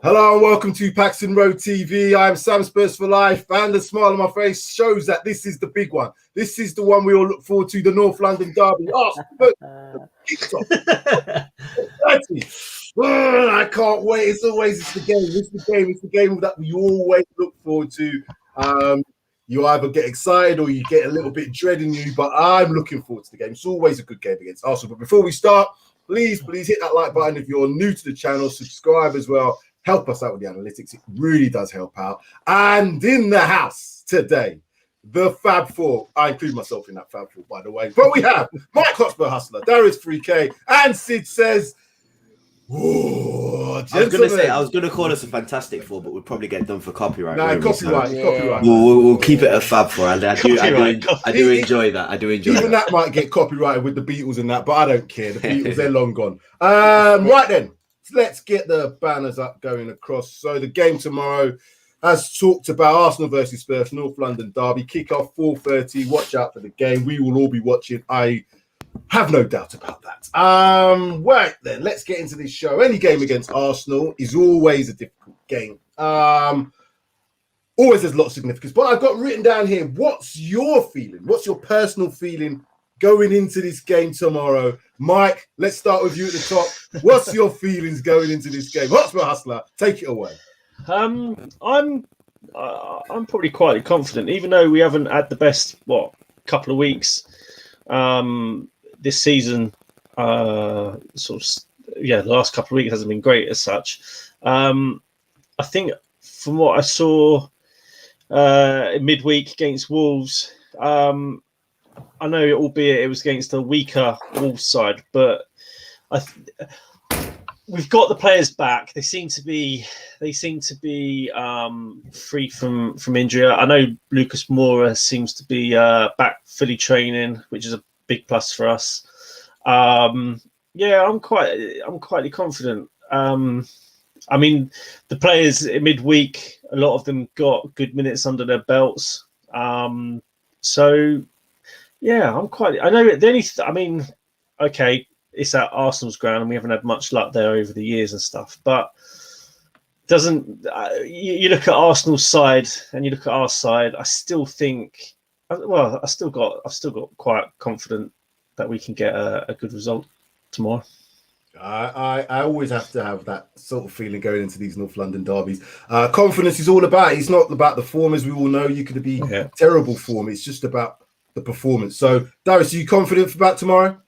Hello and welcome to PAXTON Road TV. I am Sam Spurs for life, and the smile on my face shows that this is the big one. This is the one we all look forward to, the North London derby. Arsenal, I can't wait. It's the game. It's the game that we always look forward to. You either get excited or you get a little bit dread in you, but I'm looking forward to the game. It's always a good game against Arsenal. But before we start, please hit that like button if you're new to the channel. Subscribe as well. Help us out with the analytics. It really does help out. And in the house today, the Fab Four. I include myself in that Fab Four, by the way. But we have Mike Hotspur Hustler, Darius 3K, and Sid says, I was gonna call us a fantastic four, but we'd probably get done for copyright. No, copyright. We'll keep it a Fab Four. I do enjoy that. Even that might get copyrighted with the Beatles and that, but I don't care. The Beatles, they're long gone. Right then, let's get the banners up going across. So the game tomorrow, as talked about, Arsenal versus Spurs, North London derby, kickoff 4:30. Watch out for the game. We will all be watching. I have no doubt about that. Right then, let's get into this show. Any game against Arsenal is always a difficult game. Always has a lot of significance. But I've got written down here, what's your feeling? What's your personal feeling going into this game tomorrow? Mike, let's start with you at the top. What's your feelings going into this game? Hotspur Hustler, take it away. I'm probably quite confident, even though we haven't had the best couple of weeks this season. The last couple of weeks hasn't been great as such. I think from what I saw midweek against Wolves, I know, albeit it was against a weaker Wolves side, but we've got the players back. They seem to be free from injury. I know Lucas Moura seems to be back fully training, which is a big plus for us. I'm quite confident. I mean, the players in midweek, a lot of them got good minutes under their belts. Okay, it's at Arsenal's ground and we haven't had much luck there over the years and stuff, but you look at Arsenal's side and you look at our side, I still got quite confident that we can get a good result tomorrow. I always have to have that sort of feeling going into these North London derbies. Confidence is all about. It's not about the form, as we all know. You could be terrible form. It's just about the performance. So, Darius, are you confident about tomorrow?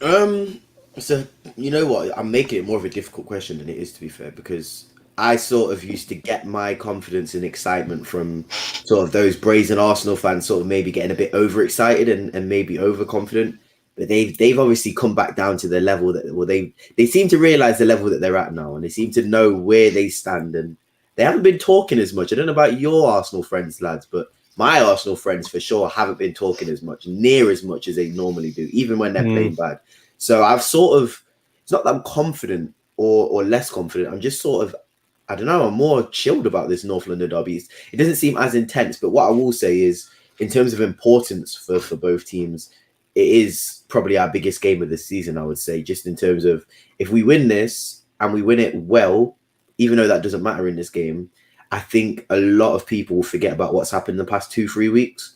So you know what? I'm making it more of a difficult question than it is, to be fair, because I sort of used to get my confidence and excitement from sort of those brazen Arsenal fans, sort of maybe getting a bit overexcited and maybe overconfident. But they've obviously come back down to the level that they seem to realize the level that they're at now, and they seem to know where they stand, and they haven't been talking as much. I don't know about your Arsenal friends, lads, but my Arsenal friends for sure haven't been talking near as much as they normally do, even when they're playing bad. So I've sort of, it's not that I'm confident or less confident. I'm just sort of, I don't know, I'm more chilled about this North London derby. It doesn't seem as intense, but what I will say is, in terms of importance for both teams, it is probably our biggest game of the season, I would say, just in terms of if we win this and we win it well, even though that doesn't matter in this game, I think a lot of people will forget about what's happened in the past 2-3 weeks.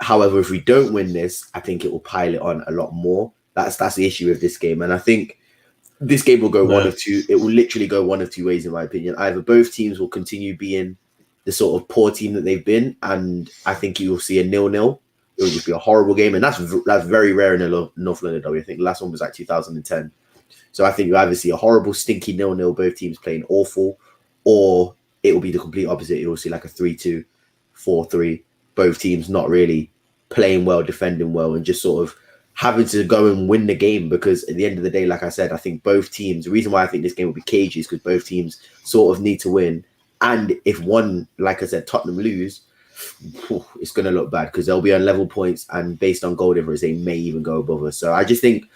However, if we don't win this, I think it will pile it on a lot more. That's the issue with this game. And I think this game will go one of two. It will literally go one of two ways, in my opinion. Either both teams will continue being the sort of poor team that they've been, and I think you will see a 0-0. It will just be a horrible game. And that's very rare in a North London derby. I think the last one was like 2010. So I think you either see a horrible, stinky 0-0, both teams playing awful, or it will be the complete opposite. You will see like a 3-2, 4-3, both teams not really playing well, defending well, and just sort of having to go and win the game. Because at the end of the day, like I said, I think both teams, the reason why I think this game will be cagey is because both teams sort of need to win. And if one, like I said, Tottenham lose, it's going to look bad because they'll be on level points, and based on goal difference, they may even go above us. So I just think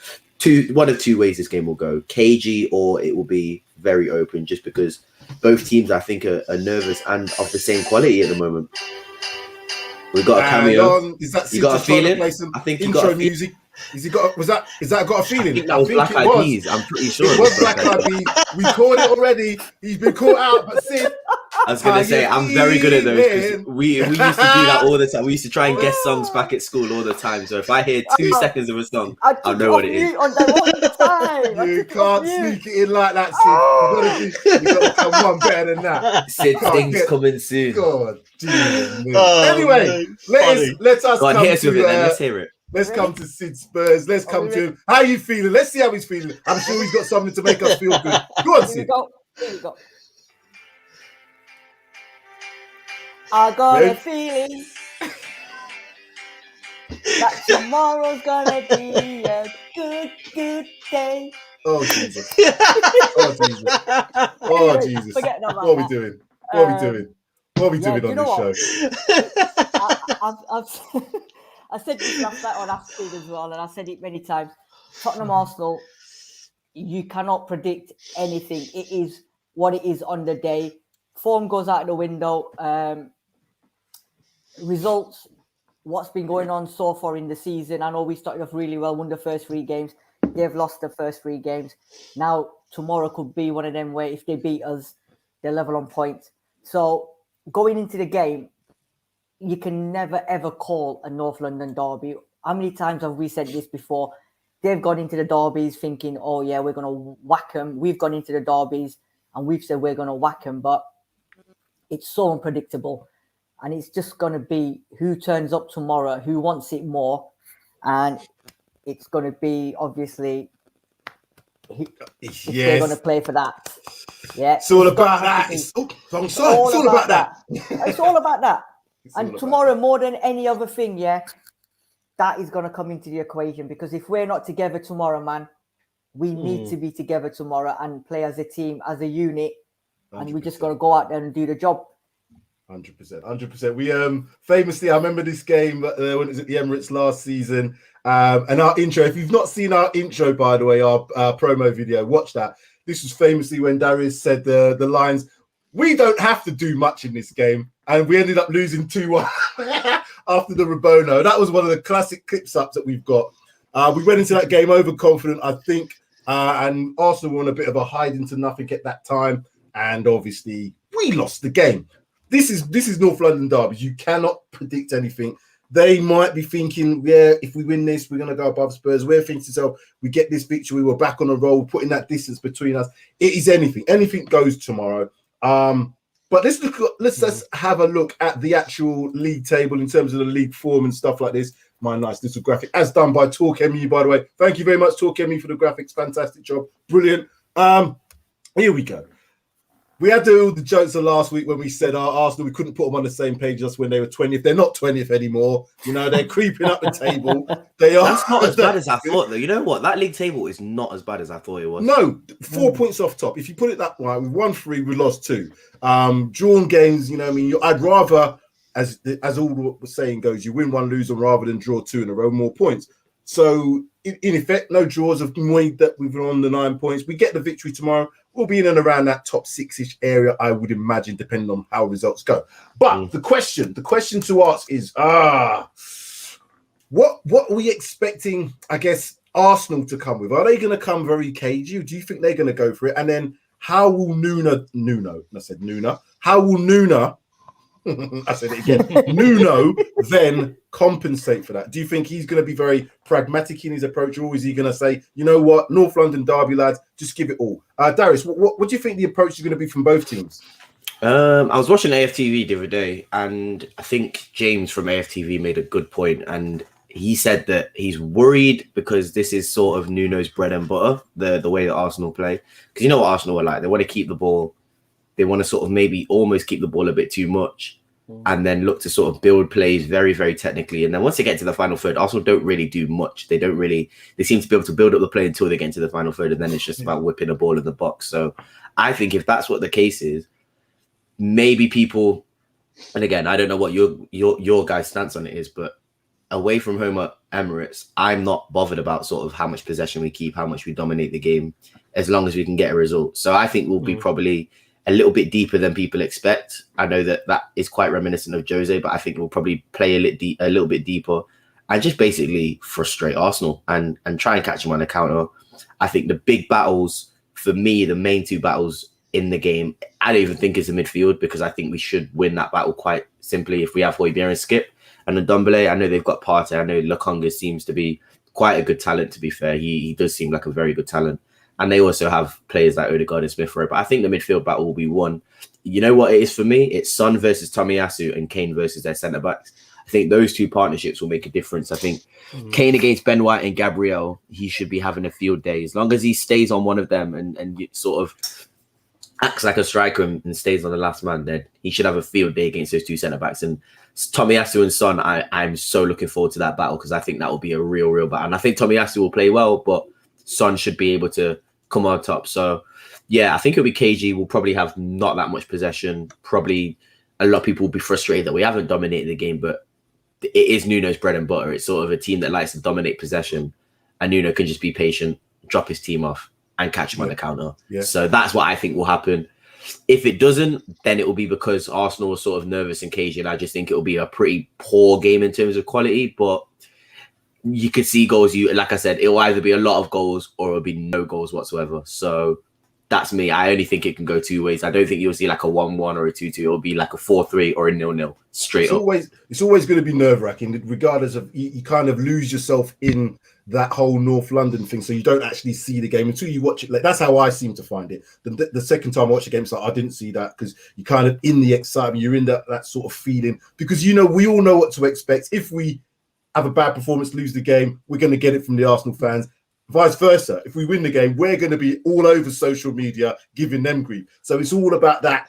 one of two ways this game will go: cagey, or it will be very open, just because both teams, I think, are nervous and of the same quality at the moment. We've got a cameo. Is that you got a feeling? I think intro music. Is he got? Is that got a feeling? I think that was Black Eyed Peas. I'm pretty sure it was Black Eyed Peas. We caught it already. He's been caught out, but Sid. I was gonna say I'm very good at those because we used to do that all the time. We used to try and guess songs back at school all the time. So if I hear 2 seconds of a song, I'll know what it is. On that all the time. You can't sneak it in like that, Sid. You gotta come one better than that. Sid, things coming soon. God, anyway, let us Go on, come here's to with it then. Let's hear it. Let's come to Sid Spurs. Let's come to him. How are you feeling? Let's see how he's feeling. I'm sure he's got something to make us feel good. Go on, Sid. Here we go. I got a feeling that tomorrow's gonna be a good day. Oh Jesus! Oh Jesus! Oh Jesus! What are we doing? What are we doing? What are we doing on this show? I said this last night on Afternoon as well, and I said it many times. Tottenham Arsenal, you cannot predict anything. It is what it is on the day. Form goes out the window. Results, what's been going on so far in the season. I know we started off really well, won the first 3 games. They've lost the first 3 games. Now, tomorrow could be one of them where if they beat us, they're level on points. So, going into the game, you can never, ever call a North London derby. How many times have we said this before? They've gone into the derbies thinking, oh, yeah, we're going to whack them. We've gone into the derbies and we've said we're going to whack them. But it's so unpredictable. And it's just going to be who turns up tomorrow, who wants it more. And it's going to be, obviously, if they're going to play for that. Yeah, it's all about that. It's all about that. It's all about that. And tomorrow, more than any other thing, that is going to come into the equation. Because if we're not together tomorrow, man, we need to be together tomorrow and play as a team, as a unit. 100%. And we just got to go out there and do the job. 100%. We famously, I remember this game when it was at the Emirates last season, and our intro. If you've not seen our intro, by the way, our promo video, watch that. This was famously when Darius said the lines, "We don't have to do much in this game," and we ended up losing 2-1 after the Rabono. That was one of the classic clips ups that we've got. We went into that game overconfident, I think, and Arsenal were on a bit of a hide into nothing at that time, and obviously we lost the game. This is North London derbies. You cannot predict anything. They might be thinking, if we win this, we're going to go above Spurs. We're thinking to ourselves, we get this victory, we're back on a roll, putting that distance between us. It is anything. Anything goes tomorrow. But let's have a look at the actual league table in terms of the league form and stuff like this. My nice little graphic, as done by Talk MU, by the way. Thank you very much, Talk MU, for the graphics. Fantastic job. Brilliant. Here we go. We had all the jokes of last week when we said our Arsenal, we couldn't put them on the same page just when they were 20th. They're not 20th anymore. You know, they're creeping up the table. That's not as bad as I thought, though. You know what? That league table is not as bad as I thought it was. No, 4 points off top. If you put it that way, we won 3, we lost 2. Drawn games, you know, I mean, I'd rather, as all the saying goes, you win 1, lose 1 rather than draw 2 in a row, more points. So, in effect, no draws have made that we've on the 9 points. We get the victory tomorrow. We'll be in and around that top 6-ish area, I would imagine, depending on how results go. But the question to ask is, what are we expecting, I guess, Arsenal to come with? Are they going to come very cagey? Do you think they're going to go for it? And then how will Nuno, I said it again, Nuno then compensate for that? Do you think he's going to be very pragmatic in his approach, or is he going to say, you know what, North London derby, lads, just give it all? Darius, what do you think the approach is going to be from both teams? I was watching AFTV the other day, and I think James from AFTV made a good point, and he said that he's worried because this is sort of Nuno's bread and butter, the way that Arsenal play. Because you know what Arsenal are like. They want to keep the ball. They want to sort of maybe almost keep the ball a bit too much and then look to sort of build plays very, very technically. And then once they get to the final third, Arsenal don't really do much. They seem to be able to build up the play until they get into the final third, and then it's just about whipping a ball in the box. So I think if that's what the case is, maybe people, and again, I don't know what your guys' stance on it is, but away from home at Emirates, I'm not bothered about sort of how much possession we keep, how much we dominate the game, as long as we can get a result. So I think we'll be probably a little bit deeper than people expect. I know that is quite reminiscent of Jose, but I think we'll probably play a little bit deeper and just basically frustrate Arsenal and try and catch them on the counter. I think the big battles, for me, the main two battles in the game, I don't even think it's the midfield, because I think we should win that battle quite simply if we have Hotspur and Skip. And Ndombele, I know they've got Partey. I know Lokonga seems to be quite a good talent, to be fair. He does seem like a very good talent. And they also have players like Odegaard and Smith Rowe. But I think the midfield battle will be won. You know what it is for me? It's Son versus Tomiyasu and Kane versus their centre-backs. I think those two partnerships will make a difference. I think Kane against Ben White and Gabriel, he should be having a field day. As long as he stays on one of them and sort of acts like a striker and stays on the last man, then he should have a field day against those two centre-backs. And Tomiyasu and Son, I'm so looking forward to that battle, because I think that will be a real battle. And I think Tomiyasu will play well, but Son should be able to come on top. So, yeah, I think it'll be KG. We'll probably have not that much possession. Probably a lot of people will be frustrated that we haven't dominated the game, but it is Nuno's bread and butter. It's sort of a team that likes to dominate possession, and Nuno can just be patient, drop his team off, and catch him on the counter. Yeah. So that's what I think will happen. If it doesn't, then it will be because Arsenal was sort of nervous and cagey, and I just think it will be a pretty poor game in terms of quality. But you could see goals. Like I said, it will either be a lot of goals or it will be no goals whatsoever. So that's me. I only think it can go two ways. I don't think you'll see like a 1-1 or a 2-2. It'll be like a 4-3 or a 0-0 straight up. It's always going to be nerve-wracking, regardless of you kind of lose yourself in that whole North London thing, so you don't actually see the game until you watch it. Like, that's how I seem to find it. The second time I watched the game, it's like I didn't see that, because you're kind of in the excitement, you're in that sort of feeling, because we all know what to expect. If we have a bad performance, lose the game, we're going to get it from the Arsenal fans. Vice versa, if we win the game, we're going to be all over social media giving them grief. So it's all about that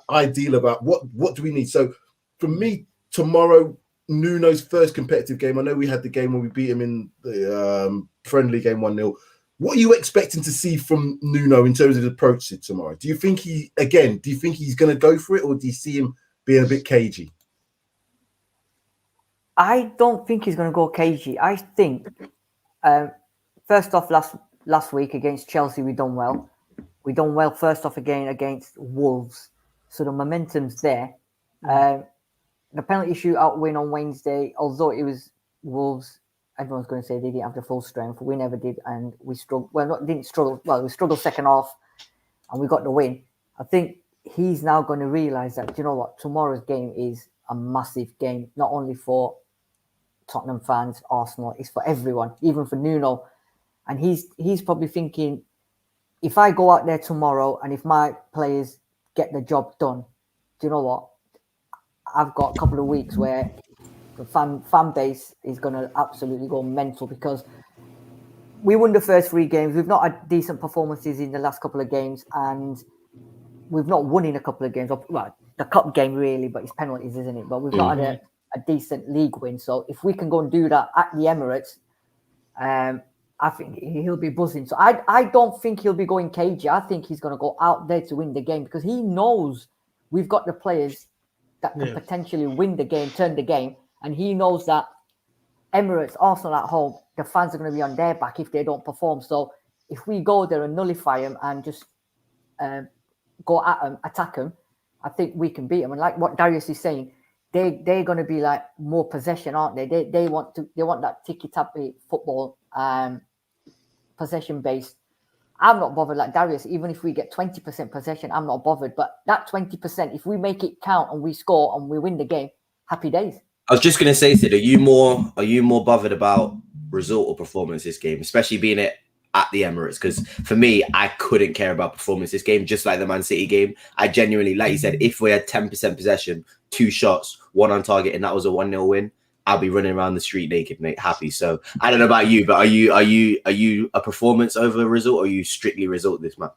ideal about what do we need. So for me, tomorrow, Nuno's first competitive game. I know we had the game when we beat him in the friendly game 1-0. What are you expecting to see from Nuno in terms of the approach to tomorrow? Do you think he's going to go for it, or do you see him being a bit cagey? I don't think he's going to go cagey. I think, first off, last week against Chelsea, we done well. We done well first off again against Wolves. So the momentum's there. The penalty shootout win on Wednesday, although it was Wolves, everyone's going to say they didn't have the full strength. We never did, and we struggled. Well, didn't struggle. Well, we struggled second half, and we got the win. I think he's now going to realise that, you know what, tomorrow's game is a massive game, not only for Tottenham fans, Arsenal, it's for everyone, even for Nuno. And he's probably thinking, if I go out there tomorrow and if my players get the job done, do you know what? I've got a couple of weeks where the fan base is going to absolutely go mental, because we won the first 3 games. We've not had decent performances in the last couple of games, and we've not won in a couple of games. Well, the cup game really, but it's penalties, isn't it? But we've not had a decent league win. So if we can go and do that at the Emirates, I think he'll be buzzing. So I don't think he'll be going cagey. I think he's going to go out there to win the game, because he knows we've got the players that can potentially win the game, turn the game. And he knows that Emirates, Arsenal at home, the fans are going to be on their back if they don't perform. So if we go there and nullify them and just go at them, attack them, I think we can beat them. And like what Darius is saying, they're going to be like more possession, aren't they? They want that tiki-taka football, possession based. I'm not bothered like Darius. Even if we get 20% possession, I'm not bothered. But that 20%, if we make it count and we score and we win the game, happy days. I was just going to say, Sid, are you more bothered about result or performance this game, especially being it at the Emirates? Because for me, I couldn't care about performance this game, just like the Man City game. I genuinely, like you said, if we had 10% possession, 2 shots, 1 on target, and that was a 1-0 win, I'll be running around the street naked, mate, happy. So I don't know about you, but are you a performance over a result, or are you strictly result this match?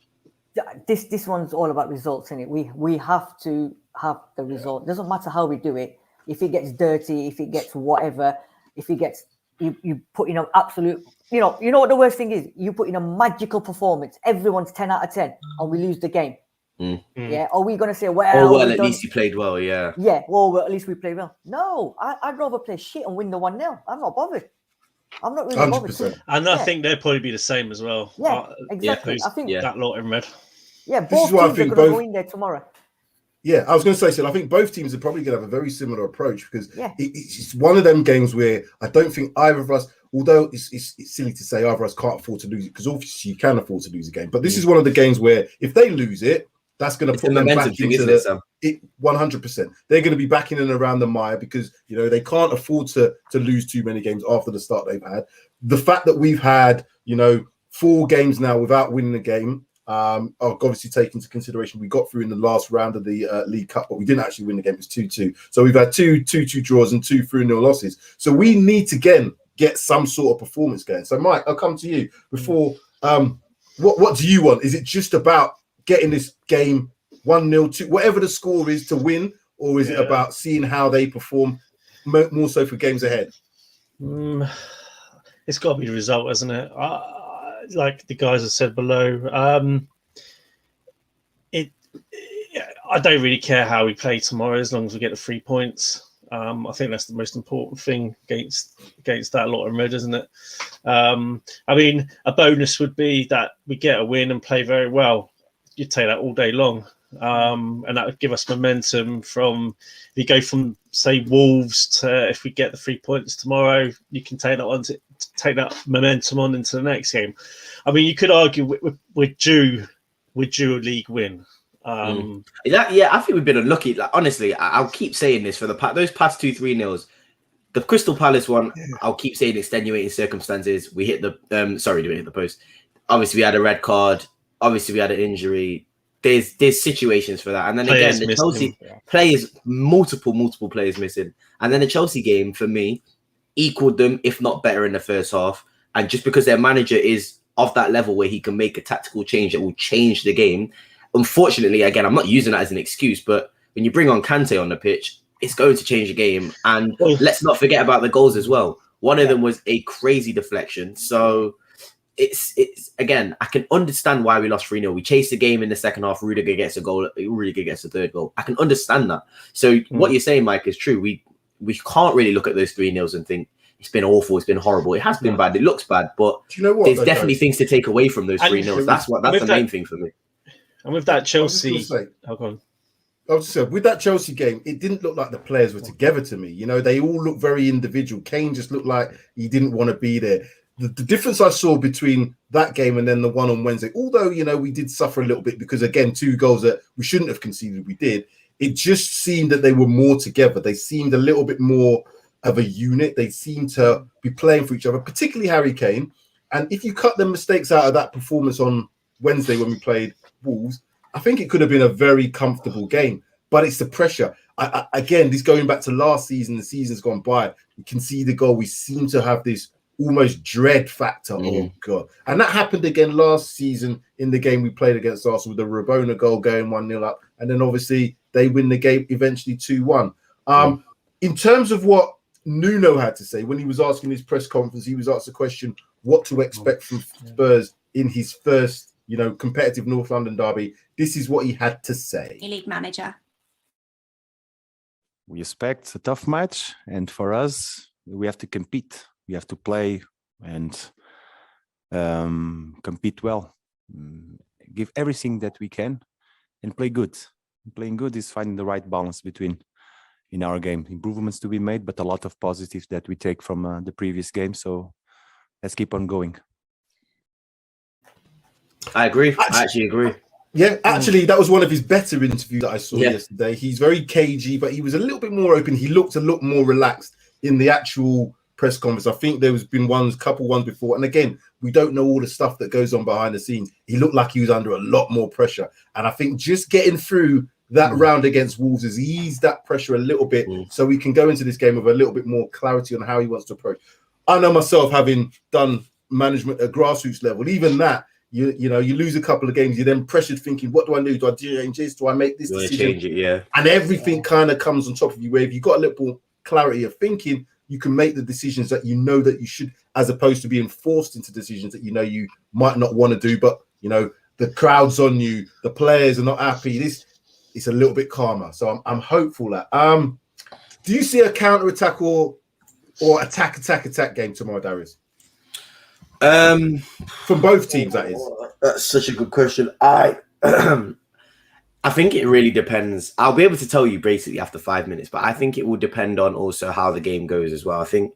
This one's all about results, isn't it? We have to have the result. Doesn't matter how we do it. If it gets dirty, if it gets whatever, if it gets you put in an absolute, you know what the worst thing is? You put in a magical performance. Everyone's 10 out of 10, and we lose the game. Yeah, are we going to say, well, at least you played well, yeah. Yeah, well, at least we played well. No, I'd rather play shit and win the 1-0. I'm not bothered. I'm not really 100%. Bothered. And I think they'll probably be the same as well. Yeah, exactly. I think that lot in red. Yeah, both teams are going to go in there tomorrow. Yeah, I was going to say, so I think both teams are probably going to have a very similar approach because it's one of them games where I don't think either of us, although it's silly to say either of us can't afford to lose it, because obviously you can afford to lose a game. But this is one of the games where if they lose it, that's going to put them back into the 100%. They're going to be back in and around the mire because, you know, they can't afford to lose too many games after the start they've had. The fact that we've had, you know, 4 games now without winning a game, obviously take into consideration we got through in the last round of the League Cup, but we didn't actually win the game. It was 2-2. So we've had 2-2 draws and 2 3-0 losses. So we need to get some sort of performance going. So Mike, I'll come to you before. What do you want? Is it just about getting this game 1-0, 2, whatever the score is to win, or is it about seeing how they perform more so for games ahead? It's got to be the result, hasn't it? Like the guys have said below, I don't really care how we play tomorrow as long as we get the 3 points. I think that's the most important thing against that lot of red, isn't it? I mean, a bonus would be that we get a win and play very well. You'd take that all day long. And that would give us momentum from, if you go from, say, Wolves to, if we get the 3 points tomorrow, you can take that momentum on into the next game. I mean, you could argue we're due a league win. I think we've been unlucky. Like, honestly, I'll keep saying this for those past 2 3-0s. The Crystal Palace one, I'll keep saying extenuating circumstances. We hit the sorry, we hit the post. Obviously, we had a red card. Obviously, we had an injury. There's situations for that, and then again, the Chelsea players, multiple players missing, and then the Chelsea game for me equaled them, if not better, in the first half. And just because their manager is of that level where he can make a tactical change that will change the game, unfortunately, again, I'm not using that as an excuse, but when you bring on Kante on the pitch, it's going to change the game. And let's not forget about the goals as well. One of them was a crazy deflection. So it's again, I can understand why we lost 3-0. We chased the game in the second half. Rudiger gets a goal. Rudiger gets a third goal. I can understand that. So what you're saying, Mike, is true. We can't really look at those 3-0s and think it's been awful, it's been horrible. It has been bad. It looks bad, but do you know what, there's definitely things to take away from those 3-0s. That's the main thing for me. And with that Chelsea, I was just saying, with that Chelsea game, it didn't look like the players were together to me. You know, they all look very individual. Kane just looked like he didn't want to be there. The difference I saw between that game and then the one on Wednesday, although, you know, we did suffer a little bit because, again, 2 goals that we shouldn't have conceded, we did. It just seemed that they were more together. They seemed a little bit more of a unit. They seemed to be playing for each other, particularly Harry Kane. And if you cut the mistakes out of that performance on Wednesday when we played Wolves, I think it could have been a very comfortable game. But it's the pressure. Again, this going back to last season, the season's gone by. You can see the goal. We seem to have this almost dread factor. Oh, God. And that happened again last season in the game we played against Arsenal with the Rabona goal going 1-0 up. And then obviously they win the game eventually 2-1. In terms of what Nuno had to say when he was asking his press conference, he was asked the question what to expect from Spurs in his first, you know, competitive North London derby. This is what he had to say. League manager. We expect a tough match, and for us, we have to compete. We have to play and compete well, give everything that we can, and play good. Playing good is finding the right balance between, in our game, improvements to be made, but a lot of positives that we take from the previous game. So let's keep on going. I agree. I actually agree. Yeah, actually, that was one of his better interviews that I saw yesterday. He's very cagey, but he was a little bit more open. He looked a lot more relaxed in the actual press conference. I think there was been couple ones before. And again, we don't know all the stuff that goes on behind the scenes. He looked like he was under a lot more pressure. And I think just getting through that round against Wolves has eased that pressure a little bit so we can go into this game with a little bit more clarity on how he wants to approach. I know myself, having done management at grassroots level, even that, you know, you lose a couple of games, you're then pressured thinking, what do I do? Do I change this? Do I make this decision? Change it, and everything kind of comes on top of you, where if you've got a little more clarity of thinking, you can make the decisions that you know that you should, as opposed to being forced into decisions that you know you might not want to do, but, you know, the crowd's on you, the players are not happy. It's a little bit calmer. So I'm hopeful that. Do you see a counter-attack or attack game tomorrow, Darius? From both teams, that is. That's such a good question. I think it really depends. I'll be able to tell you basically after 5 minutes, but I think it will depend on also how the game goes as well. I think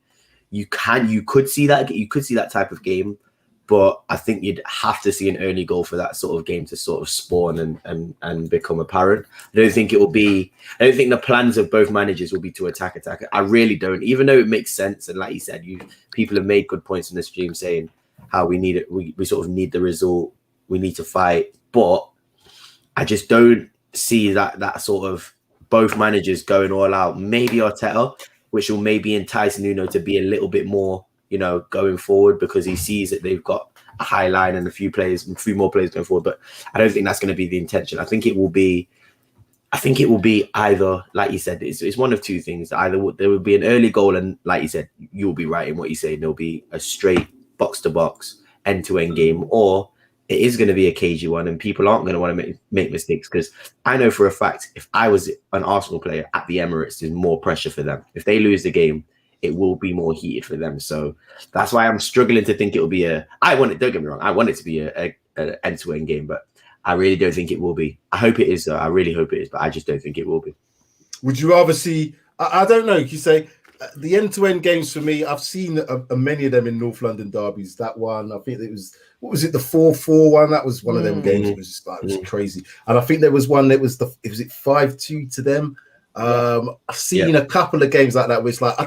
you could see that type of game, but I think you'd have to see an early goal for that sort of game to sort of spawn and become apparent. I don't think the plans of both managers will be to attack. I really don't, even though it makes sense. And like you said, people have made good points in the stream saying how we need it. We sort of need the result. We need to fight, but I just don't see that sort of both managers going all out. Maybe Arteta, which will maybe entice Nuno to be a little bit more, going forward, because he sees that they've got a high line and a few more players going forward. But I don't think that's going to be the intention. I think it will be either, like you said, it's one of two things. Either there will be an early goal, and like you said, you'll be right in what you say. There'll be a straight box to box, end to end game, or it is going to be a cagey one, and people aren't going to want to make mistakes. Because I know for a fact, if I was an Arsenal player at the Emirates, there's more pressure for them. If they lose the game, it will be more heated for them. So that's why I'm struggling to think it will be don't get me wrong, I want it to be an end-to-end game, but I really don't think it will be. I hope it is, though. I really hope it is, but I just don't think it will be. Would you rather see, I don't know, you say, the end-to-end games for me, I've seen many of them in North London derbies. That one, I think it was, what was it, the 4-4 one? That was one of them games. It was just it was crazy. And I think there was one that was was it 5-2 to them? I've seen a couple of games like that where it's like,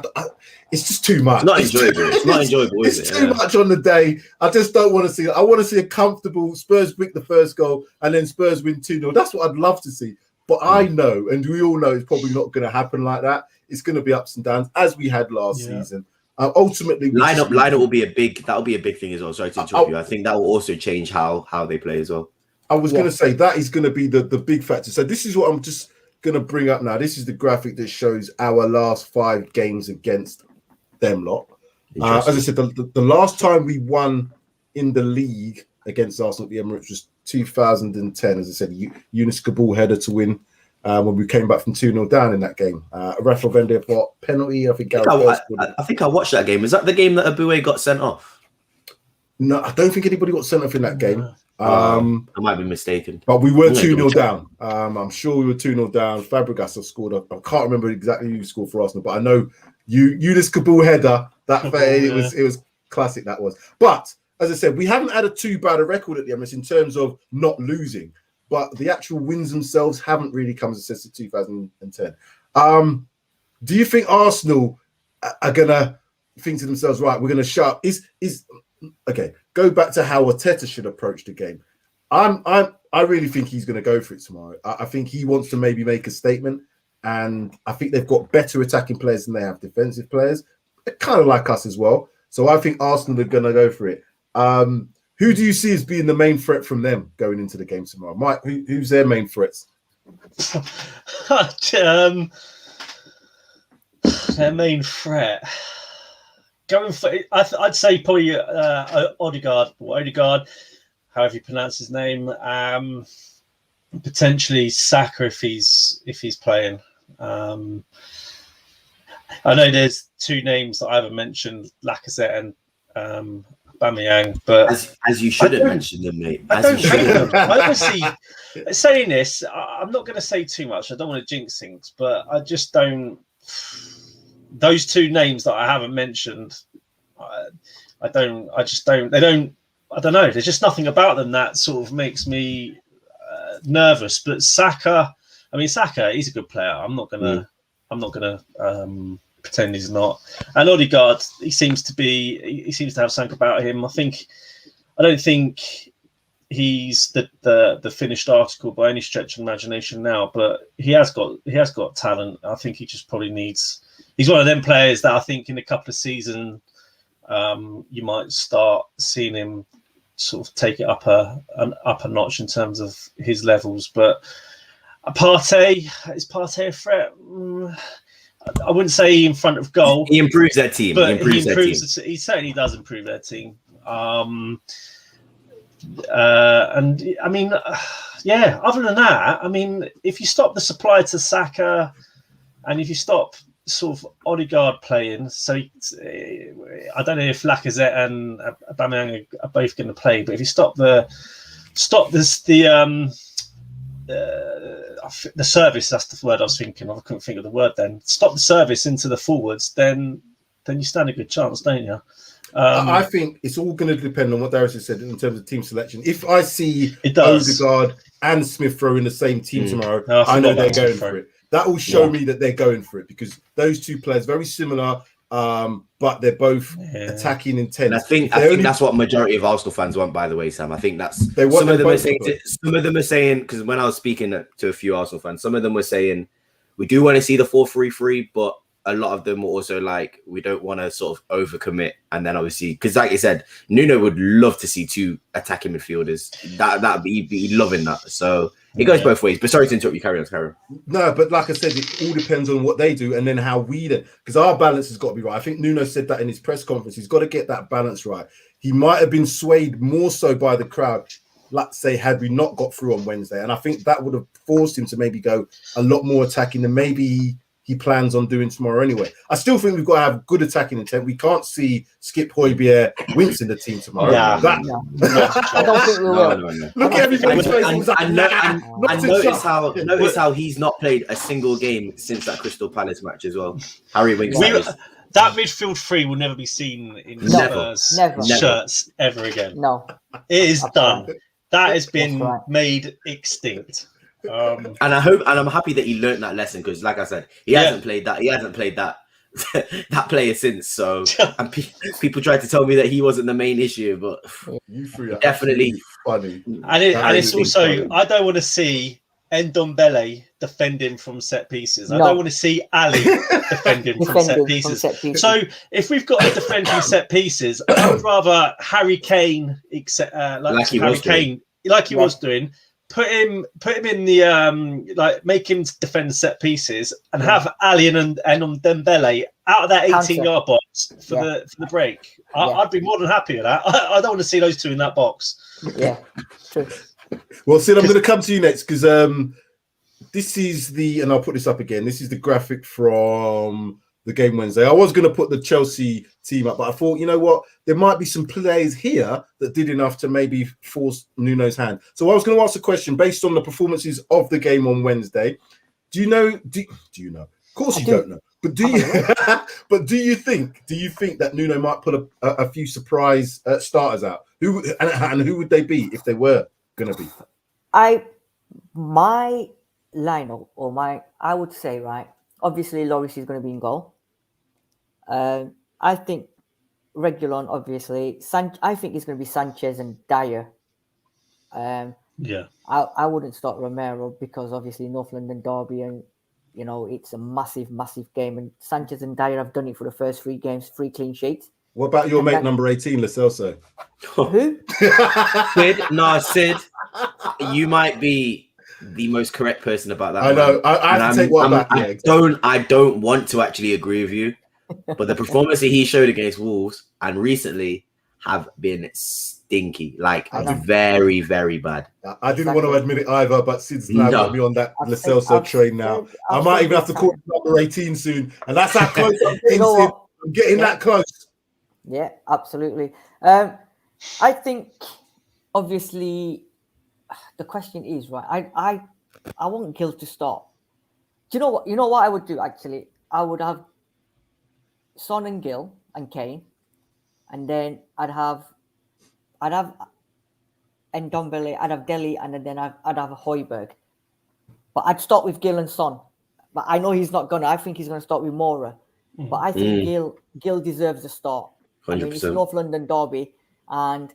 it's just too much. Not enjoyable. It's not enjoyable, is it? It's too much on the day. I just don't want to see it. I want to see a comfortable Spurs pick the first goal and then Spurs win 2-0. That's what I'd love to see. But I know, and we all know, it's probably not going to happen like that. It's going to be ups and downs as we had last season. Ultimately, lineup will be a big thing as well. Sorry to interrupt you. I think that will also change how they play as well. I was going to say that is going to be the big factor. So this is what I'm just going to bring up now. This is the graphic that shows our last 5 games against them lot. As I said, the last time we won in the league against Arsenal at the Emirates was 2010. As I said, Yunus Kabul header to win when we came back from 2-0 down in that game. Rafael van der Vaart penalty. I think I watched that game. Was that the game that Abue got sent off? No, I don't think anybody got sent off in that game. I might be mistaken. But we were 2-0 down. I'm sure we were 2-0 down. Fabregas scored. I can't remember exactly who scored for Arsenal, but I know Yunus Kabul header. It was classic, that was. But as I said, we haven't had too bad a record at the Emirates in terms of not losing. But the actual wins themselves haven't really come as a sense of 2010. Do you think Arsenal are gonna think to themselves, right, we're gonna shut? Okay, go back to how Arteta should approach the game. I really think he's gonna go for it tomorrow. I think he wants to maybe make a statement, and I think they've got better attacking players than they have defensive players, kind of like us as well. So I think Arsenal are gonna go for it. Who do you see as being the main threat from them going into the game tomorrow? Mike, who's their main threats? Their main threat. Going for, I'd say probably Odegaard, however you pronounce his name. Potentially Saka if he's playing. I know there's 2 names that I haven't mentioned, Lacazette and Aubameyang, but as you shouldn't mention them, mate. I obviously, saying this, I'm not going to say too much. I don't want to jinx things, but I just don't. Those 2 names that I haven't mentioned, I just don't. They don't. I don't know. There's just nothing about them that sort of makes me nervous. But Saka, he's a good player. I'm not gonna pretend he's not. And Odegaard, he seems to have something about him. I don't think he's the finished article by any stretch of imagination now, but he has got talent. I think he just probably needs. He's one of them players that I think in a couple of seasons you might start seeing him sort of take it up a notch in terms of his levels. But Partey, is Partey a threat? I wouldn't say in front of goal. He improves their team. But he certainly does improve their team. And I mean, other than that, if you stop the supply to Saka and if you stop sort of Odegaard playing, so I don't know if Lacazette and Aubameyang are both going to play, but if you stop the service. That's the word I was thinking. I couldn't think of the word then. Stop the service into the forwards, then you stand a good chance, don't you? I think it's all going to depend on what Darius has said in terms of team selection. If I see It does. Odegaard and Smith Rowe in the same team tomorrow, No, I I know forgot they're about going Smith for Rowe. it. That will show me that they're going for it, because those two players very similar, but they're both attacking intent. And I think that's what majority of Arsenal fans want. By the way, Sam, I think that's some of them are saying, because when I was speaking to a few Arsenal fans, some of them were saying we do want to see the 4-3-3, but a lot of them were also like, we don't want to sort of overcommit. And then obviously, because like you said, Nuno would love to see two attacking midfielders. That'd be loving that. So it goes both ways. But sorry to interrupt you. Carry on. No, but like I said, it all depends on what they do and then how we do. Because our balance has got to be right. I think Nuno said that in his press conference. He's got to get that balance right. He might have been swayed more so by the crowd, let's say, had we not got through on Wednesday. And I think that would have forced him to maybe go a lot more attacking than maybe he plans on doing tomorrow anyway. I still think we've got to have good attacking intent. We can't see Skip Højbjerg wince in the team tomorrow. I don't think we will. No. Look at everybody's face. And notice how he's not played a single game since that Crystal Palace match as well. Harry Winks. That midfield three will never be seen in Spurs shirts ever again. No. It is done. That has been made extinct. And I'm happy that he learned that lesson, because like I said, he hasn't played that that player since. So and people tried to tell me that he wasn't the main issue, but you three are definitely funny. And it's also funny. I don't want to see Ndombele defending from set pieces. I don't want to see Ali defending from set pieces. So if we've got to defend from set pieces, I would rather Harry Kane, like he was doing. Put him in the make him defend set pieces and have Ali and Ndombele out of that 18-yard box for the break. I'd be more than happy with that. I don't want to see those two in that box. Yeah, true. Well, Sid, I'm going to come to you next, because this is and I'll put this up again. This is the graphic from the game Wednesday. I was going to put the Chelsea team up, but I thought, you know what, there might be some players here that did enough to maybe force Nuno's hand. So I was going to ask a question based on the performances of the game on Wednesday. Do you know? Of course you don't know. But do you? But do you think that Nuno might put a few surprise starters out? Who would they be if they were going to be? My lineup, I would say, right. Obviously, Lloris is going to be in goal. I think Reguilon, obviously. I think it's going to be Sanchez and Dyer. I wouldn't start Romero, because obviously North London derby, and it's a massive, massive game. And Sanchez and Dyer have done it for the first 3 games, 3 clean sheets. What about your mate number 18, Lo Celso? Who? Sid. You might be the most correct person about that. I know. I have to take one back. I don't want to actually agree with you, but the performance that he showed against Wolves and recently have been stinky, like very, very bad. I didn't want to admit it either, but Sid's now got me on that Lo Celso train now. I might even have to call number 18 soon, and that's how close I'm getting. I'm getting that close. Yeah, absolutely. I think, obviously, the question is, right, I want Gil to start. Do you know what? You know what I would do, actually? I would have Son and Gil and Kane, and then I'd have Ndombele, I'd have Dele, and then I'd have Højbjerg. But I'd start with Gil and Son. But I know he's not gonna. I think he's gonna start with Mora. But I think Gil deserves a start. 100%. I mean, it's North London derby, and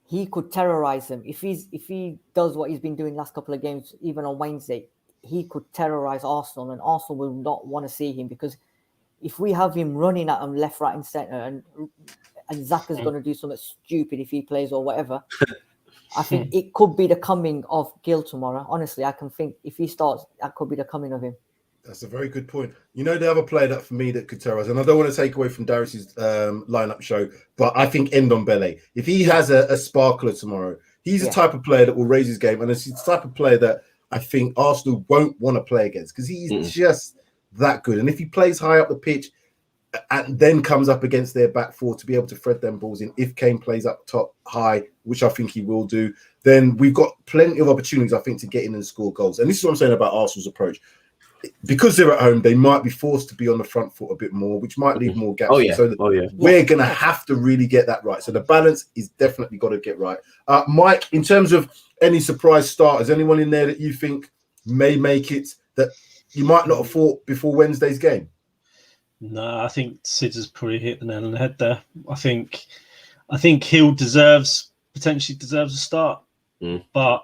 he could terrorize them if he does what he's been doing last couple of games, even on Wednesday. He could terrorize Arsenal, and Arsenal will not want to see him, because if we have him running at him left, right, and centre, and Xhaka's going to do something stupid if he plays or whatever, I think it could be the coming of Gil tomorrow. Honestly, I can think if he starts, that could be the coming of him. That's a very good point. You know, the other player that for me that could terrorize, and I don't want to take away from Darius's lineup show, but I think Ndombele, if he has a sparkler tomorrow, he's the type of player that will raise his game, and it's the type of player that I think Arsenal won't want to play against, because he's just that good. And if he plays high up the pitch, and then comes up against their back four to be able to thread them balls in. If Kane plays up top high, which I think he will do, then we've got plenty of opportunities, I think, to get in and score goals. And this is what I'm saying about Arsenal's approach. Because they're at home, they might be forced to be on the front foot a bit more, which might leave more gaps. So we're going to have to really get that right. So the balance is definitely got to get right. Mike, in terms of any surprise starters, anyone in there that you think may make it that you might not have thought before Wednesday's game? No, I think Sid has probably hit the nail on the head there. I think Hill potentially deserves a start, but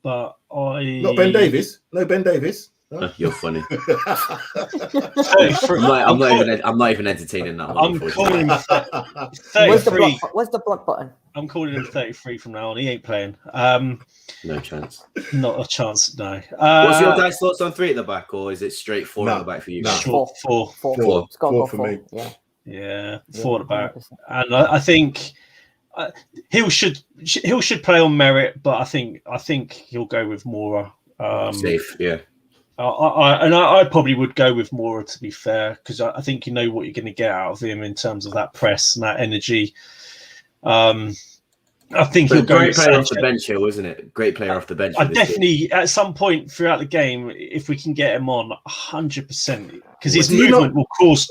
not Ben Davies. No Ben Davies. No? You're funny. 33. I'm not even entertaining that one. I'm calling him 33. Where's the block button? I'm calling him 33 from now on. He ain't playing. No chance. Not a chance. No. What's your guys' thoughts on 3 at the back, or is it straight 4 at the back for you? Four. It's got to go for me. Yeah, 4 at the back, and I think Hill should play on merit, but I think he'll go with Moura. Safe, yeah. I probably would go with Moura, to be fair, because I think you know what you're going to get out of him in terms of that press and that energy. I think he'll go. Great player off the bench here, wasn't it? Great player off the bench. I definitely, at some point throughout the game, if we can get him on, 100%, because his movement will cause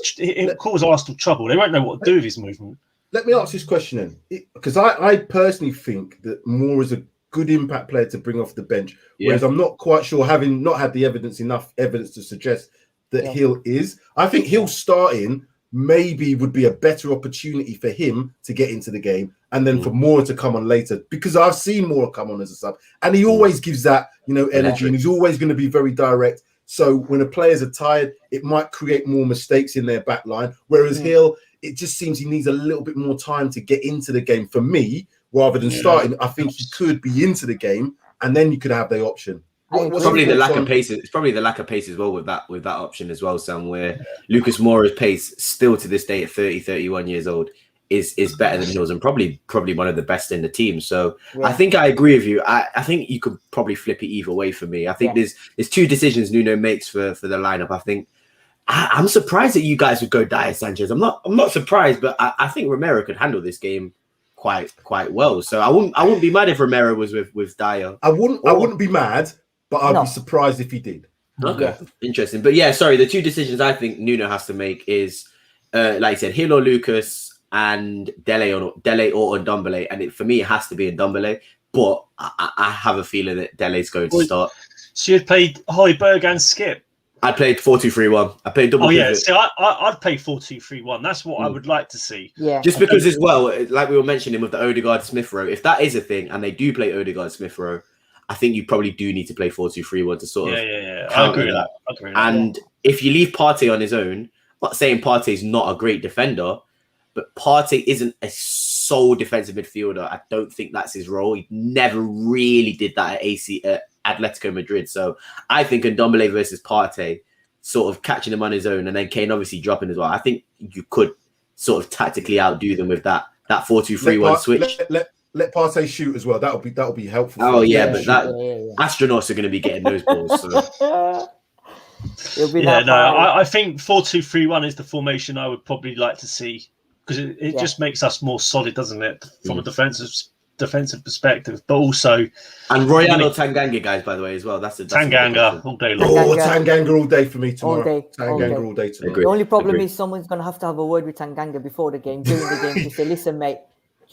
Arsenal trouble. They won't know what to do with his movement. Let me ask this question then, because I personally think that Moore is a good impact player to bring off the bench, whereas I'm not quite sure, having not had the enough evidence to suggest that Hill is. I think Hill starting maybe would be a better opportunity for him to get into the game, and then for Moura to come on later, because I've seen Moura come on as a sub, and he always gives that energy, and he's always going to be very direct. So when the players are tired, it might create more mistakes in their back line. Whereas Hill, it just seems he needs a little bit more time to get into the game for me, rather than starting. I think he could be into the game, and then you could have the option. It's probably the lack of pace. It's probably the lack of pace as well with that option as well, Sam, where Lucas Moura's pace still to this day at 30, 31 years old is better than Hill's, and probably one of the best in the team. So I think I agree with you. I think you could probably flip it either way for me. I think there's 2 decisions Nuno makes for the lineup. I think I'm surprised that you guys would go Dier Sanchez. I'm not surprised, but I think Romero could handle this game quite well. So I wouldn't be mad if Romero was with Dier. I wouldn't be mad, but I'd be surprised if he did. Okay, interesting. But the 2 decisions I think Nuno has to make is, like I said, Hill or Lucas, and Dele or Ndombele. And for me, it has to be Ndombele. But I have a feeling that Dele's going to start. So you'd play Højbjerg and Skip? I played 4-2-3-1. I played double. Oh yeah, see, I'd play 4-2-3-1. That's what I would like to see. Yeah, just because as well, like we were mentioning with the Odegaard Smith Rowe, if that is a thing, and they do play Odegaard Smith Rowe, I think you probably do need to play 4-2-3-1 to sort of. Yeah. I agree with that. And if you leave Partey on his own, I'm not saying Partey's not a great defender, but Partey isn't a sole defensive midfielder. I don't think that's his role. He never really did that at Atletico Madrid. So I think Ndombele versus Partey, sort of catching him on his own, and then Kane obviously dropping as well. I think you could sort of tactically outdo them with that 4-2-3-1 switch. Let Partey shoot as well. That'll be helpful. Oh yeah, but astronauts are going to be getting those balls. So. I think 4-2-3-1 is the formation I would probably like to see, because it just makes us more solid, doesn't it, from a defensive perspective, but also. And Royal or Tanganga, guys, by the way, as well. That's Tanganga all day long. Tanganga all day for me tomorrow. Tanganga all day tomorrow. The only problem is someone's going to have a word with Tanganga before the game, during the game, to say, listen, mate.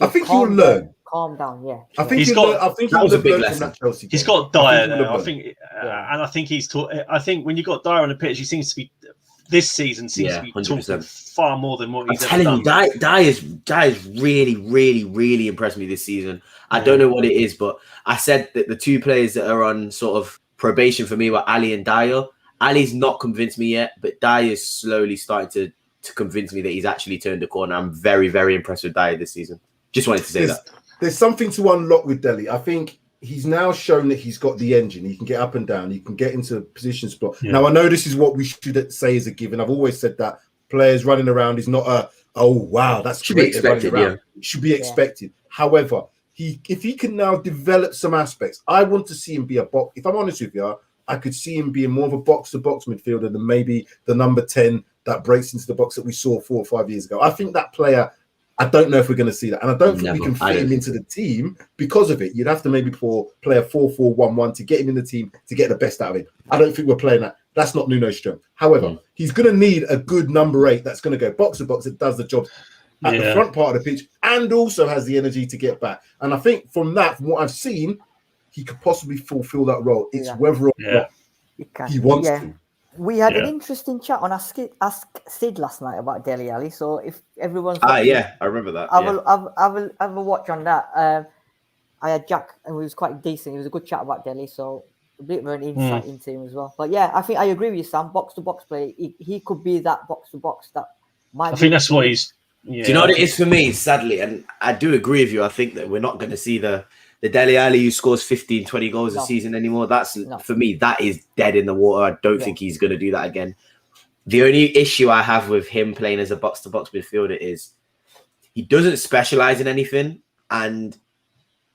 I think he'll learn. Calm down, I think he's got. I think that was a big lesson. He's got Dier there. I think, and I think he's taught. I think when you got Dier on the pitch, he seems to be. This season seems to be 100%. talking far more than what he's ever done. I'm telling you, Dier's really impressed me this season. I don't know what it is, but I said that the 2 players that are on sort of probation for me were Ali and Dier. Ali's not convinced me yet, but Dier is slowly starting to convince me that he's actually turned a corner. I'm very impressed with Dier this season. Just wanted to say that. There's something to unlock with Dele. I think he's now shown that he's got the engine. He can get up and down. He can get into positions block. Yeah. Now, I know this is what we should say as a given. I've always said that players running around is not that's should be expected. It should be expected. However, if he can now develop some aspects, I want to see him be a box. If I'm honest with you, I could see him being more of a box-to-box midfielder than maybe the number 10 that breaks into the box that we saw 4 or 5 years ago. I think that player, I don't know if we're going to see that. And I don't think we can fit him into the team because of it. You'd have to maybe play a 4-4-1-1 to get him in the team to get the best out of him. I don't think we're playing that. That's not Nuno's strength. However, he's going to need a good number 8 that's going to go box to box that does the job at the front part of the pitch and also has the energy to get back. And I think from what I've seen, he could possibly fulfill that role. It's whether or not he wants to. We had an interesting chat on Ask Sid last night about Dele Alli. So if everyone's I remember that. Have a watch on that. I had Jack, and it was quite decent. It was a good chat about Dele, so a bit of an insight into him as well. But yeah, I think I agree with you, Sam. Box to box play, he could be that box to box that might. I think that's what he's. Yeah. Do you know what it is for me? Sadly, and I do agree with you. I think that we're not going to see the Dele Alli who scores 15, 20 goals a season anymore. That's for me, that is dead in the water. I don't think he's going to do that again. The only issue I have with him playing as a box-to-box midfielder is he doesn't specialize in anything, and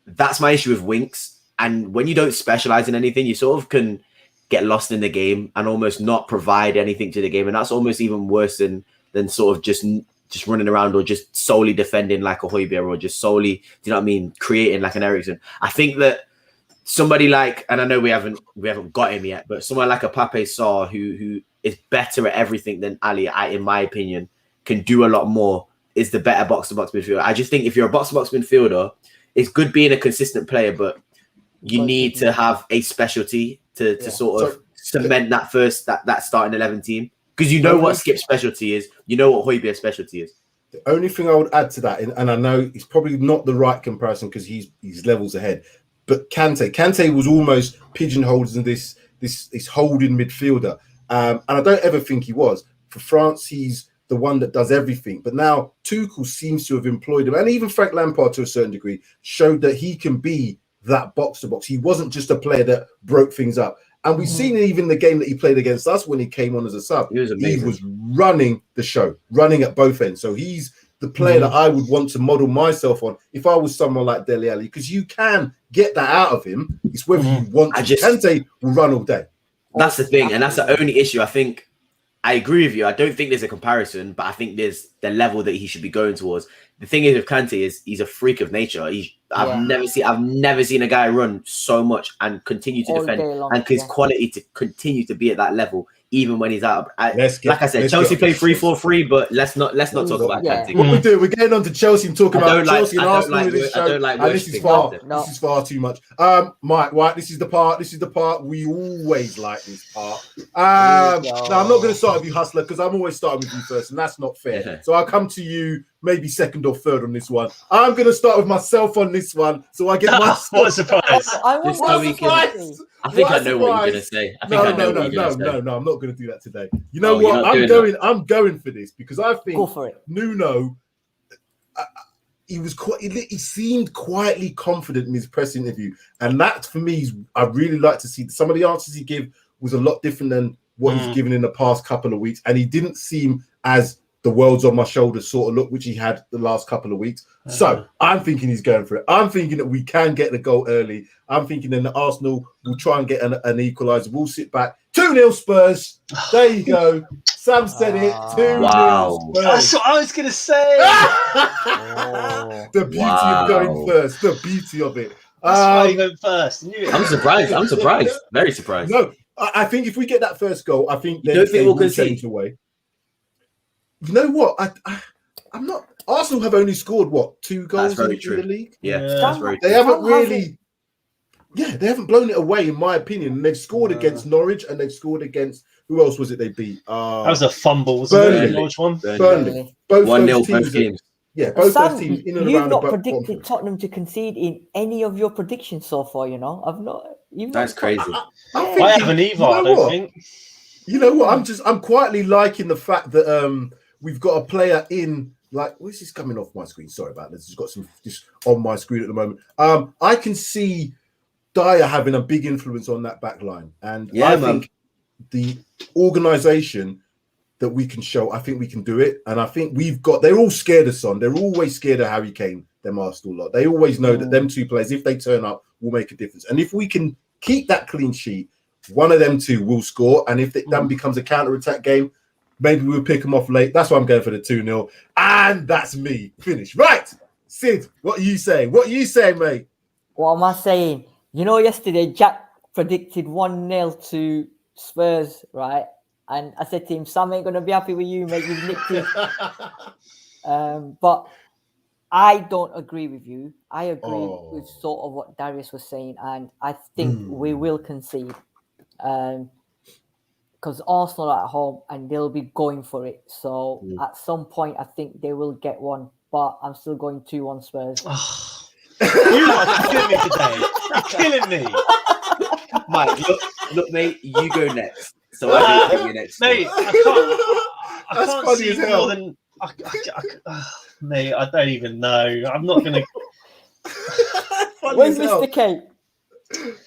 that's my issue with Winks. And when you don't specialize in anything, you sort of can get lost in the game and almost not provide anything to the game, and that's almost even worse than sort of just running around or just solely defending like a Hotspur or just solely, do you know what I mean, creating like an Eriksen. I think that somebody like, and I know we haven't got him yet, but someone like a Pape Sarr who is better at everything than Ali, in my opinion, can do a lot more, is the better box-to-box midfielder. I just think if you're a box-to-box midfielder, it's good being a consistent player, but you need to have a specialty to sort of cement that that starting 11 team. Because you know what Skip's specialty is. You know what Hotspur's specialty is. The only thing I would add to that, and I know it's probably not the right comparison because he's levels ahead, but Kante was almost pigeonholed in this holding midfielder. And I don't ever think he was. For France, he's the one that does everything. But now Tuchel seems to have employed him, and even Frank Lampard to a certain degree showed that he can be that box-to-box. He wasn't just a player that broke things up. And we've seen it even in the game that he played against us when he came on as a sub. He was amazing. He was running the show, running at both ends. So he's the player that I would want to model myself on if I was someone like Dele Alli, because you can get that out of him. It's whether you want to. Kante will run all day. That's the thing, and that's the only issue. I think I agree with you. I don't think there's a comparison, but I think there's the level that he should be going towards. The thing is with Kante is he's a freak of nature. I've never seen a guy run so much and continue to defend, and his quality to continue to be at that level even when he's out. Like I said, Chelsea play 3-4-3. But let's not talk about Kante. What we do, we're getting on to Chelsea and talking about Chelsea and Arsenal in this show. This is far too much. Mike, right? This is the part we always like. This part. Now I'm not going to start with you, Hustler, because I'm always starting with you first, and that's not fair. Yeah. So I'll come to you maybe second or third on this one. I'm going to start with myself on this one, so I get my. What a surprise! I think I know what you're going to say. No, I'm not going to do that today. You know what? I'm going for this because I think Nuno. He seemed quietly confident in his press interview, and that for me, I really like to see some of the answers he gave was a lot different than what he's given in the past couple of weeks, and he didn't seem as the world's on my shoulders sort of look, which he had the last couple of weeks. So I'm thinking he's going for it. I'm thinking that we can get the goal early. I'm thinking then that Arsenal will try and get an equaliser. We'll sit back. 2-0 Spurs. There you go. Sam said it. 2-0 Spurs. That's what I was going to say. The beauty of going first. The beauty of it. That's why you went first. I'm surprised. Very surprised. No, I think if we get that first goal, I think you don't think we'll change the way. You know what? I'm not. Arsenal have only scored 2 goals in the league. Yeah, that's very true. They haven't really. Yeah, they haven't blown it away, in my opinion. And they've scored against Norwich, and they've scored against who else was it? They beat. That was a fumble, wasn't it? Norwich one. Burnley. Both 1-0 both games. Yeah, both those teams in and around. You've not predicted Tottenham to concede in any of your predictions so far. You know, I've not. That's crazy. I haven't either. I don't think. You know what? I'm quietly liking the fact that we've got a player in, like, this is coming off my screen. Sorry about this. It's got some just on my screen at the moment. I can see Dyer having a big influence on that back line. And I think the organisation that we can show, I think we can do it. And I think they're all scared of Son. They're always scared of Harry Kane, them Arsenal lot. They always know that them two players, if they turn up, will make a difference. And if we can keep that clean sheet, one of them two will score. And if it then becomes a counter-attack game, Maybe we'll pick them off late. That's why I'm going for the 2-0. And that's me. Finished. Right. Sid, what are you saying? What are you saying, mate? What am I saying? You know, yesterday Jack predicted 1-0 to Spurs, right? And I said to him, Sam ain't going to be happy with you, mate. You've nicked it. But I don't agree with you. I agree with sort of what Darius was saying. And I think we will concede. Because Arsenal are at home and they'll be going for it. So at some point, I think they will get one. But I'm still going 2-1 Spurs. You are killing me today. You're killing me. Mike, look, mate, you go next. So I do you next. Mate, I can't see more than... mate, I don't even know. I'm not going to... Where's Mr. K?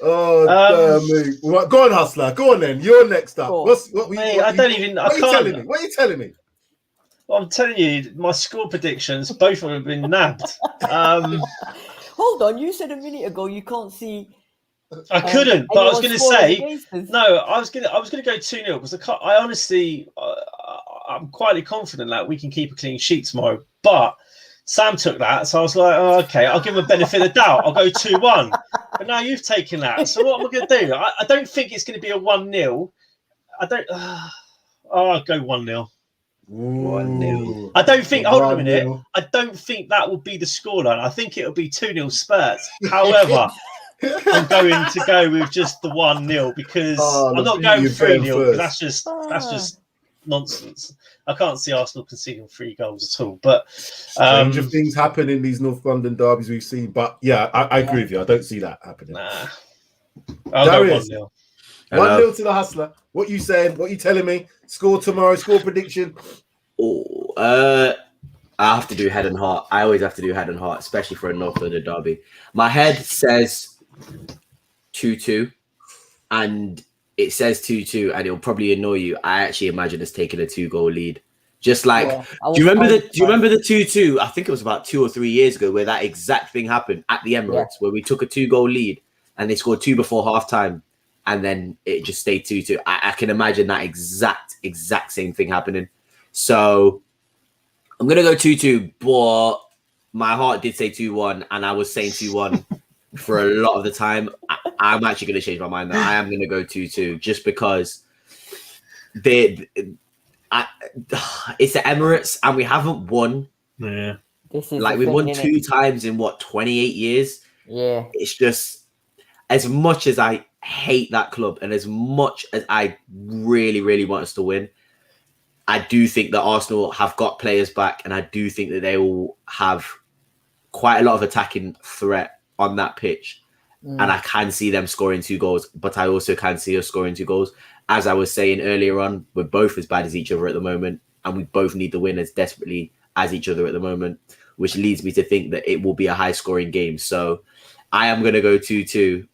Oh, damn me. Well, go on, Hustler. Go on then. You're next up. What are you telling me? Well, I'm telling you, my score predictions, both of them have been nabbed. Hold on, you said a minute ago you can't see. I couldn't, but I was going to say no. I was going to go 2-0 because I honestly, I'm quite confident that we can keep a clean sheet tomorrow. But Sam took that, so I was like, oh, okay, I'll give him a benefit of the doubt. I'll go 2-1. But now you've taken that, so what am I going to do? I don't think it's going to be a 1-0. I don't. I'll go 1-0. 1-0. I don't think. Hold on a minute. I don't think that will be the scoreline. I think it'll be 2-0 Spurs. However, I'm going to go with just the 1-0 because I'm not going 3-0. That's just nonsense. I can't see Arsenal conceding 3 goals at all. But stranger things happen in these North London derbies we've seen. But yeah, I agree with you. I don't see that happening. Nah. I'll go 1-0. 1-0 to the Hustler. What you saying? What you telling me? Score tomorrow. Score prediction. I have to do head and heart. I always have to do head and heart, especially for a North London derby. My head says 2-2, and it says 2-2, and it'll probably annoy you. I actually imagine us taking a 2-goal lead. Just like, do you remember the 2-2? I think it was about 2 or 3 years ago where that exact thing happened at the Emirates, where we took a 2-goal lead and they scored 2 before halftime. And then it just stayed 2-2. I can imagine that exact same thing happening. So I'm going to go 2-2, but my heart did say 2-1, and I was saying 2-1 for a lot of the time. I'm actually going to change my mind now. I am going to go 2-2 just because it's the Emirates, and we haven't won. Yeah. This is like we won 2 times in, 28 years? Yeah. It's just, as much as I hate that club and as much as I really, really want us to win, I do think that Arsenal have got players back, and I do think that they will have quite a lot of attacking threat on that pitch. And I can see them scoring 2 goals, but I also can see us scoring 2 goals. As I was saying earlier on, we're both as bad as each other at the moment, and we both need the win as desperately as each other at the moment, which leads me to think that it will be a high-scoring game. So I am going to go 2-2.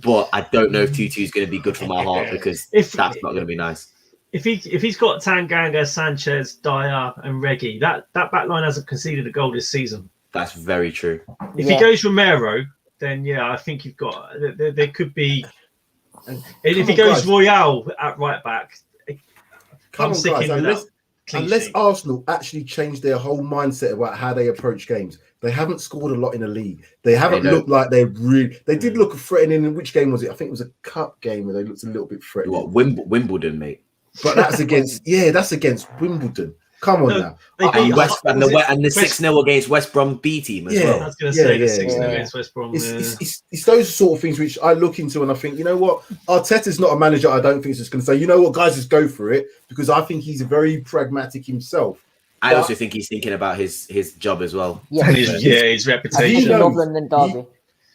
But I don't know if 2-2 is going to be good for my heart because that's not going to be nice. If he's got Tanganga, Sanchez, Dyer, and Reggie, that back line hasn't conceded a goal this season. That's very true. If he goes Romero, then yeah, I think you've got there could be. And if he goes Royale at right back, I'm sticking with that. Unless Arsenal actually change their whole mindset about how they approach games, they haven't scored a lot in the league. They haven't looked like they did look threatening. In which game was it? I think it was a cup game where they looked a little bit threatening. What, Wimbledon, mate? But that's against Wimbledon. Come on now. And the 6-0 against West Brom B team as well. I was going to say the 6-0 against West Brom. It's those sort of things which I look into and I think, you know what? Arteta's not a manager. I don't think he's just going to say, you know what, guys, just go for it, because I think he's very pragmatic himself. I also think he's thinking about his job as well. Yeah, his reputation.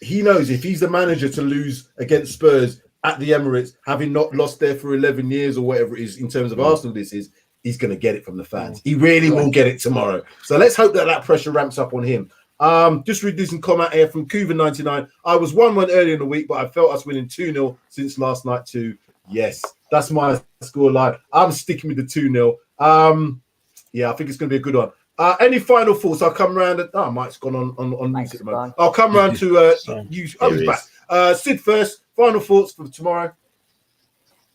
He knows if he's the manager to lose against Spurs at the Emirates, having not lost there for 11 years or whatever it is in terms of Arsenal, he's going to get it from the fans. He really will get it tomorrow. So let's hope that pressure ramps up on him. Just reading some comment here from Cuva99. I was 1-1 earlier in the week, but I felt us winning 2-0 since last night too. Yes, that's my score line. I'm sticking with the 2-0. Yeah, I think it's going to be a good one. Any final thoughts? I'll come around. Mike's gone on mute at the moment. I'll come around to you. I'll be back. Sid first. Final thoughts for tomorrow.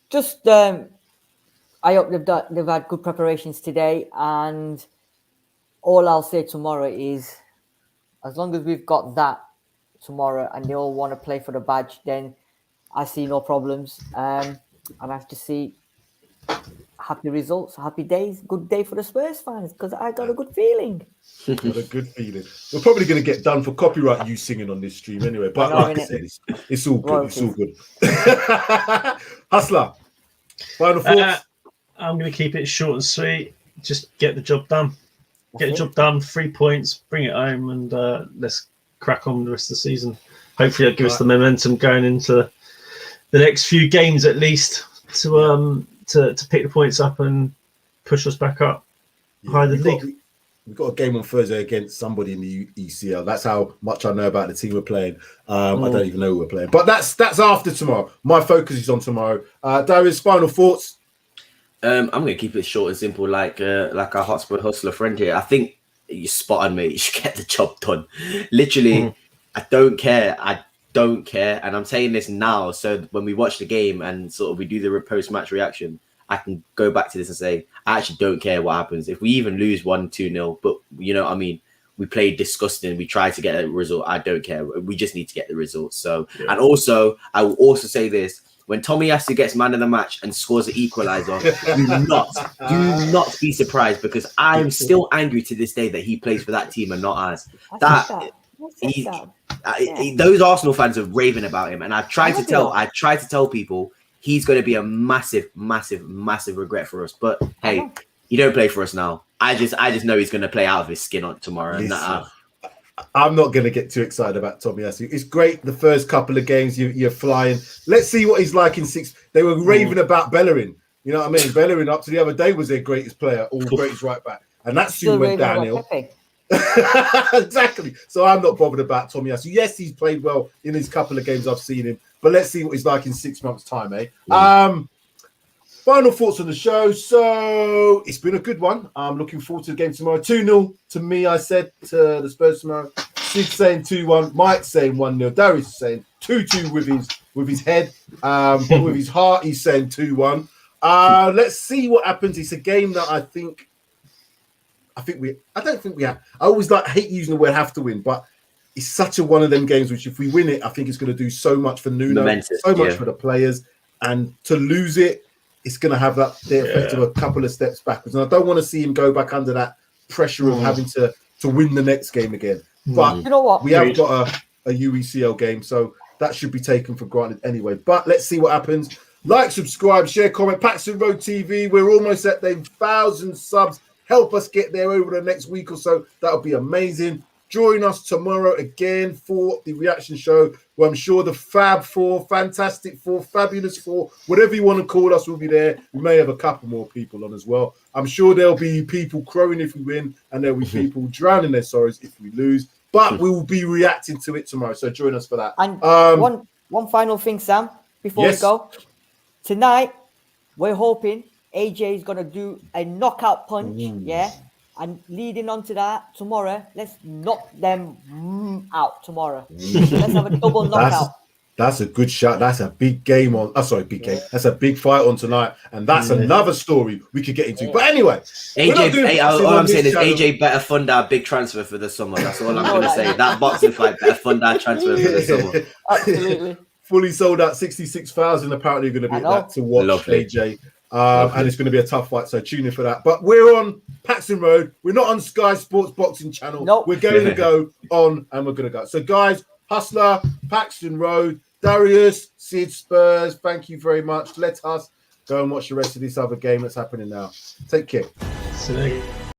Just I hope they've had good preparations today, and all I'll say tomorrow is, as long as we've got that tomorrow and they all want to play for the badge, then I see no problems. And I have to see happy results, happy days, good day for the Spurs fans, because I got a good feeling. Got a good feeling. We're probably going to get done for copyright you singing on this stream anyway. But like I said, it's all good. It's all good. Hustler, final thoughts? I'm going to keep it short and sweet. Just get the job done. Get the job done. 3 points. Bring it home, and let's crack on the rest of the season. Hopefully, that'll give us the momentum going into the next few games, at least, to pick the points up and push us back up higher than the league. We've got a game on Thursday against somebody in the ECL. That's how much I know about the team we're playing. I don't even know who we're playing, but that's after tomorrow. My focus is on tomorrow. Darius, final thoughts? I'm going to keep it short and simple, like our Hotspur hustler friend here. I think you're spot on, mate. You should get the job done. Literally, I don't care. And I'm saying this now, so when we watch the game and sort of we do the post-match reaction, I can go back to this and say, I actually don't care what happens. If we even lose 1-2-0, but you know what I mean? We played disgusting. We tried to get a result. I don't care. We just need to get the results. So, and also, I will also say this. When Tomiyasu gets man of the match and scores an equaliser, do not be surprised, because I'm still angry to this day that he plays for that team and not ours. Those Arsenal fans are raving about him, and I tried to tell people he's going to be a massive regret for us. But hey, he don't play for us now. I just know he's going to play out of his skin on tomorrow. Listen, I'm not going to get too excited about Tomiyasu. It's great the first couple of games you're flying. Let's see what he's like in 6. They were raving about Bellerin. You know what I mean? Bellerin up to the other day was their greatest player, or greatest right back, and that soon went downhill. Exactly. So I'm not bothered about Tomiyasu. Yes, he's played well in his couple of games I've seen him, but let's see what he's like in 6 months' time, eh? Final thoughts on the show. So it's been a good one. I'm looking forward to the game tomorrow. 2-0 to me, I said, to the Spurs tomorrow. Sid saying 2-1. Mike saying 1-0. Darius saying 2-2 with his head. But with his heart, he's saying 2-1. Let's see what happens. It's a game that I don't think we have. I always hate using the word have to win, but it's such a one of them games which if we win it, I think it's going to do so much for Nuno, so much for the players, and to lose it, it's going to have the effect of a couple of steps backwards. And I don't want to see him go back under that pressure of having to win the next game again. But you know what? We have got a UECL game, so that should be taken for granted anyway. But let's see what happens. Like, subscribe, share, comment. PAXTON Road TV. We're almost at the 1,000 subs. Help us get there over the next week or so. That'll be amazing. Join us tomorrow again for the reaction show, where I'm sure the Fab Four, Fantastic Four, Fabulous Four, whatever you want to call us, will be there. We may have a couple more people on as well. I'm sure there'll be people crowing if we win, and there'll be people drowning their sorrows if we lose. But we will be reacting to it tomorrow, so join us for that. And one final thing, Sam, before we go. Tonight, we're hoping AJ is going to do a knockout punch, and leading on to that, tomorrow, let's knock them out tomorrow. Let's have a double knockout. That's a good shot. That's a big game on. Big game. That's a big fight on tonight, and that's another story we could get into. But anyway, all I'm saying is AJ better fund our big transfer for the summer. That's all I'm going to say. That boxing fight better fund our transfer for the summer. Absolutely. Fully sold out. 66,000 apparently going to be that to watch. Lovely. AJ. And it's going to be a tough fight, so tune in for that. But we're on PAXTON Road. We're not on Sky Sports Boxing Channel. Nope. We're going to go on, and we're going to go. So, guys, Hustler, PAXTON Road, Darius, Sid, Spurs, thank you very much. Let us go and watch the rest of this other game that's happening now. Take care. See you later.